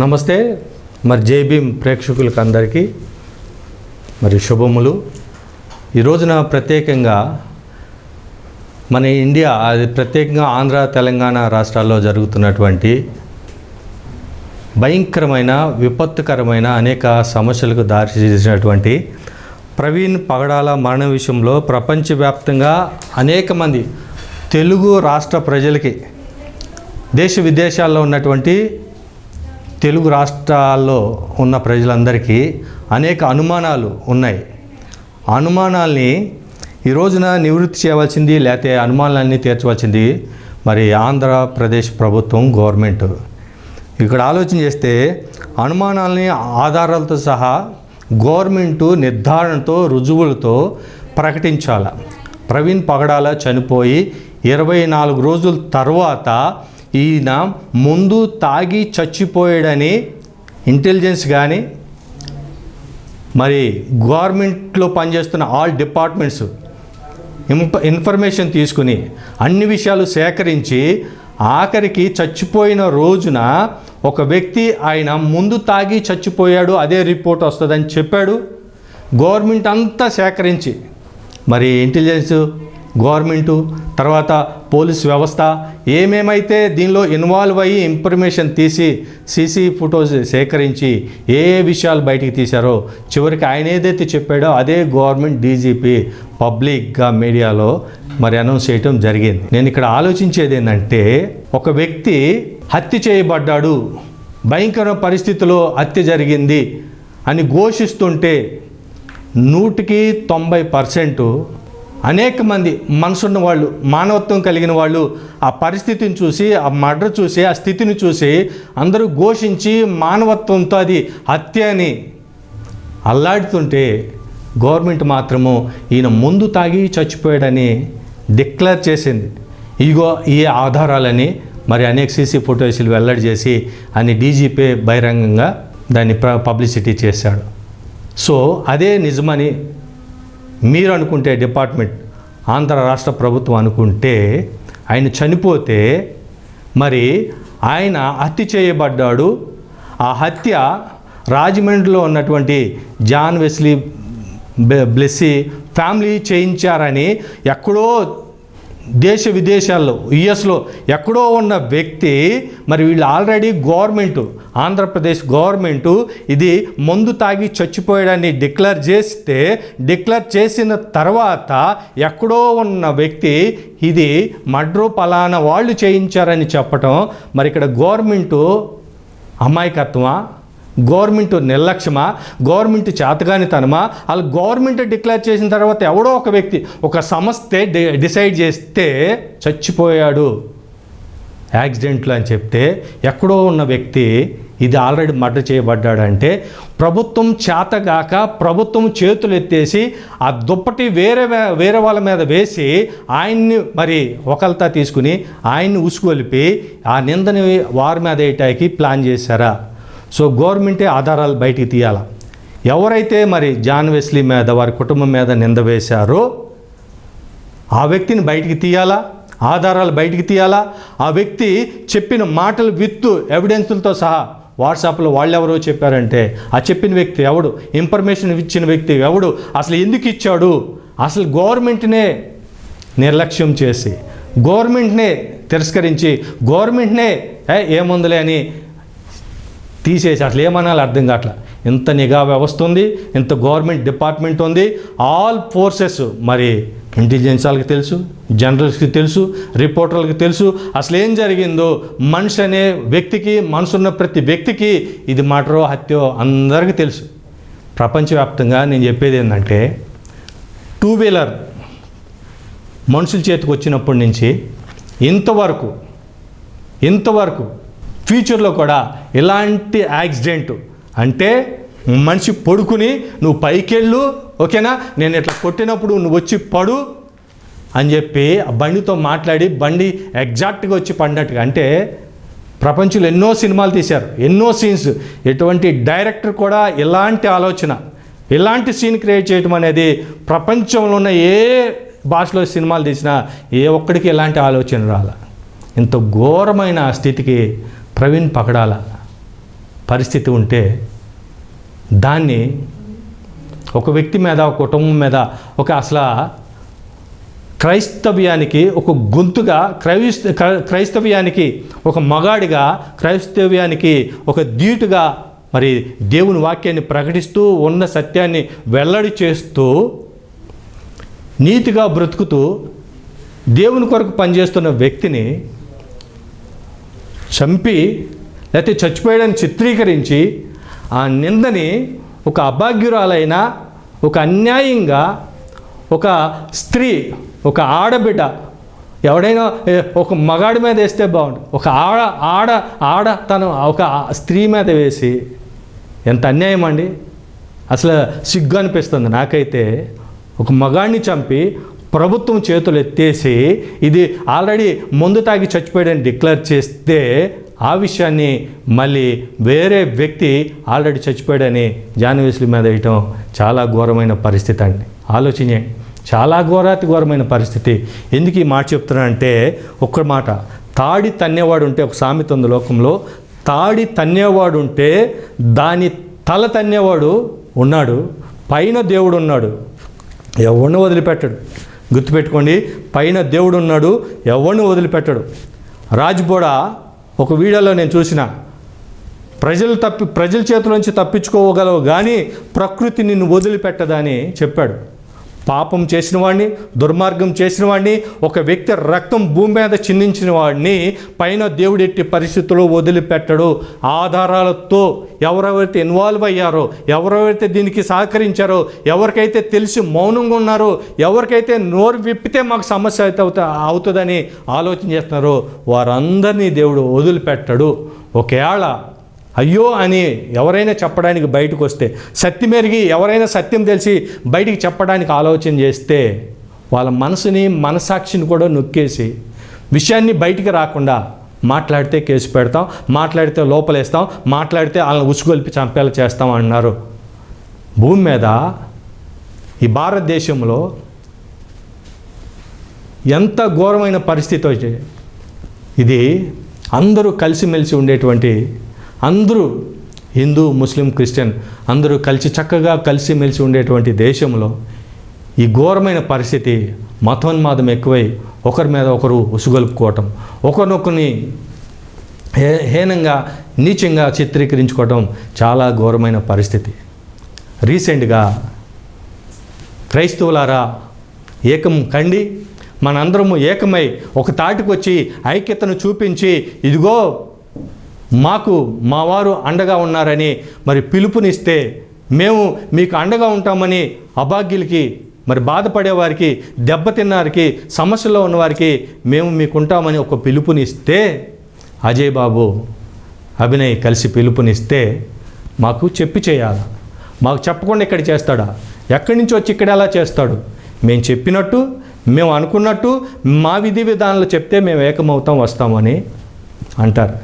నమస్తే. మరి జైభీమ్ ప్రేక్షకులకు అందరికీ మరి శుభములు. ఈ రోజున ప్రత్యేకంగా మన ఇండియా, అది ప్రత్యేకంగా ఆంధ్ర తెలంగాణ రాష్ట్రాల్లో జరుగుతున్నటువంటి భయంకరమైన విపత్తుకరమైన అనేక సమస్యలకు దారితీసినటువంటి ప్రవీణ్ పగడాల మరణ విషయంలో ప్రపంచవ్యాప్తంగా అనేక మంది తెలుగు రాష్ట్ర ప్రజలకి, దేశ విదేశాల్లో ఉన్నటువంటి తెలుగు రాష్ట్రాల్లో ఉన్న ప్రజలందరికీ అనేక అనుమానాలు ఉన్నాయి. అనుమానాల్ని ఈ రోజున నివృత్తి చేయవలసింది, లేకపోతే అనుమానాలన్నీ తీర్చవలసింది మరి ఆంధ్రప్రదేశ్ ప్రభుత్వం, గవర్నమెంట్. ఇక్కడ ఆలోచన చేస్తే అనుమానాలని ఆధారాలతో సహా గవర్నమెంటు నిర్ధారణతో, రుజువులతో ప్రకటించాలి. ప్రవీణ్ పగడాల చనిపోయి 24 రోజుల తర్వాత ఈయన ముందు తాగి చచ్చిపోయాడని ఇంటెలిజెన్స్ కానీ మరి గవర్నమెంట్లో పనిచేస్తున్న ఆల్ డిపార్ట్మెంట్స్ ఇన్ఫర్మేషన్ తీసుకుని అన్ని విషయాలు సేకరించి ఆఖరికి చచ్చిపోయిన రోజున ఒక వ్యక్తి ఆయన ముందు తాగి చచ్చిపోయాడు, అదే రిపోర్ట్ వస్తుందని చెప్పాడు. గవర్నమెంట్ అంతా సేకరించి మరి ఇంటెలిజెన్స్, గవర్నమెంటు, తర్వాత పోలీస్ వ్యవస్థ ఏమేమైతే దీనిలో ఇన్వాల్వ్ అయ్యి ఇన్ఫర్మేషన్ తీసి సీసీ ఫొటోస్ సేకరించి ఏ విషయాలు బయటికి తీశారో చివరికి ఆయన ఏదైతే చెప్పాడో అదే గవర్నమెంట్ డీజీపీ పబ్లిక్గా మీడియాలో మరి అనౌన్స్ చేయటం జరిగింది. నేను ఇక్కడ ఆలోచించేది ఏంటంటే, ఒక వ్యక్తి హత్య చేయబడ్డాడు, భయంకర పరిస్థితిలో హత్య జరిగింది అని ఘోషిస్తుంటే 100% అనేక మంది మనసున్న వాళ్ళు, మానవత్వం కలిగిన వాళ్ళు ఆ పరిస్థితిని చూసి, ఆ మర్డర్ చూసి, ఆ స్థితిని చూసి అందరూ ఘోషించి మానవత్వంతో అది హత్య అని అల్లాడుతుంటే గవర్నమెంట్ మాత్రము ఈయన ముందు తాగి చచ్చిపోయాడని డిక్లేర్ చేసింది. ఇగో ఈ ఆధారాలని మరి అనేక సీసీ ఫొటోస్లు వెల్లడి చేసి అని డీజీపీ బహిరంగంగా దాన్ని పబ్లిసిటీ చేశాడు. సో అదే నిజమని మీరు అనుకుంటే, డిపార్ట్మెంట్, ఆంధ్ర రాష్ట్ర ప్రభుత్వం అనుకుంటే, ఆయన చనిపోతే మరి ఆయన హత్య చేయబడ్డాడు. ఆ హత్య రాజమండ్రిలో ఉన్నటువంటి జాన్ వెస్లీ బ్లెస్సీ ఫ్యామిలీ చేయించారని ఎక్కడో దేశ విదేశాల్లో, యుఎస్లో ఎక్కడో ఉన్న వ్యక్తి మరి వీళ్ళు ఆల్రెడీ గవర్నమెంటు, ఆంధ్రప్రదేశ్ గవర్నమెంటు ఇది మందు తాగి చచ్చిపోయాడని డిక్లేర్ చేసిన తర్వాత ఎక్కడో ఉన్న వ్యక్తి ఇది మర్డర్ పలానా వాళ్ళు చేయించారని చెప్పటం మరి ఇక్కడ గవర్నమెంటు అమాయకత్వమా, గవర్నమెంట్ నిర్లక్ష్యమా, గవర్నమెంట్ చేతగానితనమా? అలా గవర్నమెంట్ డిక్లేర్ చేసిన తర్వాత ఎవడో ఒక వ్యక్తి, ఒక సంస్థే డిసైడ్ చేస్తే చచ్చిపోయాడు యాక్సిడెంట్లో అని చెప్తే ఎక్కడో ఉన్న వ్యక్తి ఇది ఆల్రెడీ మర్డర్ చేయబడ్డాడంటే ప్రభుత్వం చేతగాక ప్రభుత్వం చేతులు ఎత్తేసి ఆ దుప్పటి వేరే వాళ్ళ మీద వేసి ఆయన్ని మరి ఒకళ్ళతా తీసుకుని ఆయన్ని ఉసుగొలిపి ఆ నిందని వారి మీద వేయటానికి ప్లాన్ చేశారా? సో గవర్నమెంటే ఆధారాలు బయటికి తీయాలా. ఎవరైతే మరి జాన్ వెస్లీ మీద, వారి కుటుంబం మీద నింద వేశారో ఆ వ్యక్తిని బయటికి తీయాలా, ఆధారాలు బయటికి తీయాలా. ఆ వ్యక్తి చెప్పిన మాటలు విత్ ఎవిడెన్సులతో సహా వాట్సాప్లో వాళ్ళెవరో చెప్పారంటే ఆ చెప్పిన వ్యక్తి ఎవడు, ఇన్ఫర్మేషన్ ఇచ్చిన వ్యక్తి ఎవడు, అసలు ఎందుకు ఇచ్చాడు, అసలు గవర్నమెంట్నే నిర్లక్ష్యం చేసి, గవర్నమెంట్నే తిరస్కరించి, గవర్నమెంట్నే ఏముందిలే అని తీసేసి అసలు ఏమనాలి అర్థం కావట్లా. ఇంత నిఘా వ్యవస్థ ఉంది, ఇంత గవర్నమెంట్ డిపార్ట్మెంట్ ఉంది, ఆల్ ఫోర్సెస్ మరి ఇంటెలిజెన్స్ వాళ్ళకి తెలుసు, జర్నలిస్ట్కి తెలుసు, రిపోర్టర్లకు తెలుసు అసలు ఏం జరిగిందో. మనిషి అనే వ్యక్తికి, మనసున్న ప్రతి వ్యక్తికి ఇది మర్డరో హత్యో అందరికీ తెలుసు. ప్రపంచవ్యాప్తంగా నేను చెప్పేది ఏంటంటే, 2 వీలర్ మనుషుల చేతికి వచ్చినప్పటి నుంచి ఇంతవరకు ఫ్యూచర్లో కూడా ఇలాంటి యాక్సిడెంట్ అంటే మనిషి పడుకుని నువ్వు పైకెళ్ళు, ఓకేనా, నేను ఇట్లా కొట్టినప్పుడు నువ్వు వచ్చి పడు అని చెప్పి ఆ బండితో మాట్లాడి బండి ఎగ్జాక్ట్గా వచ్చి పడినట్టుగా. అంటే ప్రపంచంలో ఎన్నో సినిమాలు తీశారు, ఎన్నో సీన్స్. ఎటువంటి డైరెక్టర్ కూడా ఇలాంటి ఆలోచన, ఇలాంటి సీన్ క్రియేట్ చేయడం అనేది ప్రపంచంలో ఉన్న ఏ భాషలో సినిమాలు తీసినా ఏ ఒక్కడికి ఇలాంటి ఆలోచన రాల. ఇంత ఘోరమైన స్థితికి ప్రవీణ్ పగడాల పరిస్థితి ఉంటే దాన్ని ఒక వ్యక్తి మీద, ఒక కుటుంబం మీద, ఒక అసలు క్రైస్తవ్యానికి ఒక గొంతుగా, క్రైస్తవ్యానికి ఒక మగాడిగా, క్రైస్తవ్యానికి ఒక ధీటుగా మరి దేవుని వాక్యాన్ని ప్రకటిస్తూ ఉన్న సత్యాన్ని వెల్లడి చేస్తూ నీతిగా బ్రతుకుతూ దేవుని కొరకు పనిచేస్తున్న వ్యక్తిని చంపి లేకపోతే చచ్చిపోయాడని చిత్రీకరించి ఆ నిందని ఒక అభాగ్యురాలైన, ఒక అన్యాయంగా ఒక స్త్రీ, ఒక ఆడబిడ్డ ఎవడైనా ఒక మగాడి మీద వేస్తే బాగుండు, ఒక ఆడ తను ఒక స్త్రీ మీద వేసి ఎంత అన్యాయం అండి. అసలు సిగ్గు అనిపిస్తుంది నాకైతే. ఒక మగాడిని చంపి ప్రభుత్వం చేతులు ఎత్తేసి ఇది ఆల్రెడీ మందు తాగి చచ్చిపోయాడని డిక్లేర్ చేస్తే ఆ విషయాన్ని మళ్ళీ వేరే వ్యక్తి ఆల్రెడీ చచ్చిపోయాడని జాన్వేస్ల మీద వేయటం చాలా ఘోరమైన పరిస్థితి అండి. ఆలోచించండి, చాలా ఘోరమైన పరిస్థితి. ఎందుకు ఈ మాట చెప్తున్నానంటే, ఒక్క మాట, తాడి తన్నేవాడు ఉంటే, ఒక సామెత ఉంది లోకంలో, తాడి తన్నేవాడు ఉంటే దాని తల తన్నేవాడు ఉన్నాడు, పైన దేవుడు ఉన్నాడు, ఎవరిని వదిలిపెట్టడు. గుర్తుపెట్టుకోండి, పైన దేవుడు ఉన్నాడు, ఎవరిని వదిలిపెట్టడు. రాజ్బోడా ఒక వీడియోలో నేను చూసిన, ప్రజల చేతిలోంచి తప్పించుకోగలవు కానీ ప్రకృతి నిన్ను వదిలిపెట్టదని చెప్పాడు. పాపం చేసిన వాడిని, దుర్మార్గం చేసిన వాడిని, ఒక వ్యక్తి రక్తం భూమి మీద చిందించిన వాడిని పైన దేవుడు ఎట్టి పరిస్థితుల్లో వదిలిపెట్టడు. ఆధారాలతో ఎవరెవరైతే ఇన్వాల్వ్ అయ్యారో, ఎవరెవరైతే దీనికి సహకరించారో, ఎవరికైతే తెలిసి మౌనంగా ఉన్నారో, ఎవరికైతే నోరు విప్పితే మాకు సమస్య అవుతుందని ఆలోచన చేస్తున్నారో వారందరినీ దేవుడు వదిలిపెట్టడు. ఒకవేళ అయ్యో అని ఎవరైనా చెప్పడానికి బయటకు వస్తే, సత్యమెరిగి ఎవరైనా సత్యం తెలిసి బయటికి చెప్పడానికి ఆలోచన చేస్తే వాళ్ళ మనసాక్షిని కూడా నొక్కేసి విషయాన్ని బయటికి రాకుండా మాట్లాడితే కేసు పెడతాం, మాట్లాడితే లోపలేస్తాం, మాట్లాడితే వాళ్ళని ఉసుగొల్పి చంపేలా చేస్తాం అన్నారు. భూమి మీద ఈ భారతదేశంలో ఎంత ఘోరమైన పరిస్థితి వచ్చేది. ఇది అందరూ కలిసిమెలిసి ఉండేటువంటి, అందరూ హిందూ, ముస్లిం, క్రిస్టియన్ అందరూ చక్కగా కలిసిమెలిసి ఉండేటువంటి దేశంలో ఈ ఘోరమైన పరిస్థితి, మతోన్మాదం ఎక్కువై ఒకరి మీద ఒకరు ఉసుగొలుపుకోవటం, ఒకరినొకరిని హీనంగా, నీచంగా చిత్రీకరించుకోవటం చాలా ఘోరమైన పరిస్థితి. రీసెంట్గా క్రైస్తవులారా ఏకం కండి, మనందరము ఏకమై ఒక తాటికి వచ్చి ఐక్యతను చూపించి, ఇదిగో మాకు మా వారు అండగా ఉన్నారని మరి పిలుపునిస్తే, మేము మీకు అండగా ఉంటామని అభాగ్యులకి, మరి బాధపడేవారికి, దెబ్బతిన్నారికి, సమస్యలో ఉన్నవారికి మేము మీకు ఉంటామని ఒక పిలుపునిస్తే, అజయ్ బాబు, అభినయ్ కలిసి పిలుపునిస్తే మాకు చెప్పి చేయాలి. మాకు చెప్పకుండా ఇక్కడ చేస్తాడా? ఎక్కడి నుంచి వచ్చి ఇక్కడ ఎలా చేస్తాడు? మేము చెప్పినట్టు, మేము అనుకున్నట్టు మా విధి విధానాలు చెప్తే మేము ఏకమవుతాం, వస్తామని అంటారు.